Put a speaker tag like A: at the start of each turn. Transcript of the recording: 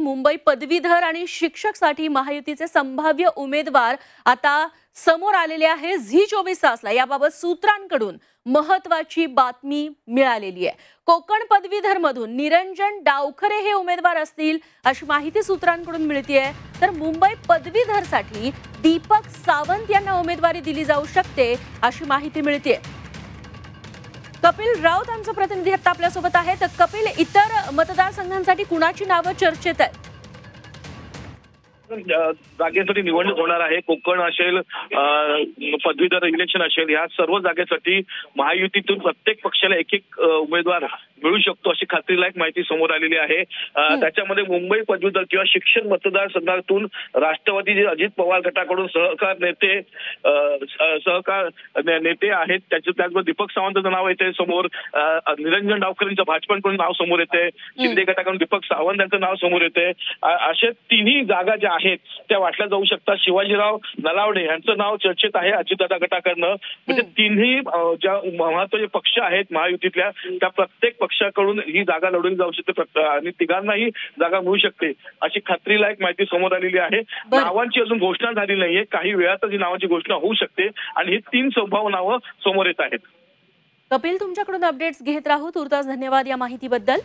A: मुंबई पदवीधर आणि शिक्षकसाठी महायुतीचे संभाव्य उमेदवार आता समोर आलेले आहे। झी 24 तासला याबाबत सूत्रांकडून महत्त्वाची बातमी मिळालेली आहे। कोकण पदवीधर मधून निरंजन डावखरे हे उमेदवार असतील अशी माहिती सूत्रांकडून मिळतेय। तर मुंबई पदवीधरसाठी दीपक सावंत यांना उमेदवारी दिली जाऊ शकते अशी माहिती मिळतेय। कपिल राऊत आमचे प्रतिनिधी आता आपल्या सोबत आहेत। तर कपिल, इतर मतदारसंघांसाठी कुणाची नावे चर्चेत आहेत?
B: जागेसाठी निवडणूक होणार आहे। कोकण असेल, पदवीधर इलेक्शन असेल, या सर्व जागेसाठी महायुतीतून प्रत्येक पक्षाला एक एक उमेदवार मिळू शकतो अशी खात्रीलायक माहिती समोर आलेली आहे। त्याच्यामध्ये मुंबई पदवीधर किंवा शिक्षण मतदारसंघातून राष्ट्रवादी अजित पवार गटाकडून सहकार नेते आहेत। त्याचबरोबर दीपक सावंतांचं नाव येते समोर, निरंजन डावखरेंचं भाजपकडून नाव समोर येते, शिंदे गटाकडून दीपक सावंत यांचं नाव समोर येते। अशा तिन्ही जागा ज्या आहेत त्या वाटल्या जाऊ शकतात। शिवाजीराव नलावडे यांचं नाव चर्चेत आहे अजितदादा गटाकडनं। म्हणजे तिन्ही ज्या महत्त्वाचे पक्ष आहेत महायुतीतल्या त्या प्रत्येक पक्षाकडून ही जागा लढवली जाऊ शकते आणि तिघांनाही जागा मिळू शकते अशी खात्रीलायक माहिती समोर आलेली आहे। नावांची अजून घोषणा झाली नाहीये, काही वेळातच ही नावाची घोषणा होऊ शकते आणि ही 3 संभाव्य नावं समोर येत आहेत।
A: कपिल, तुमच्याकडून अपडेट्स घेत राहू। तुर्तास धन्यवाद या माहितीबद्दल।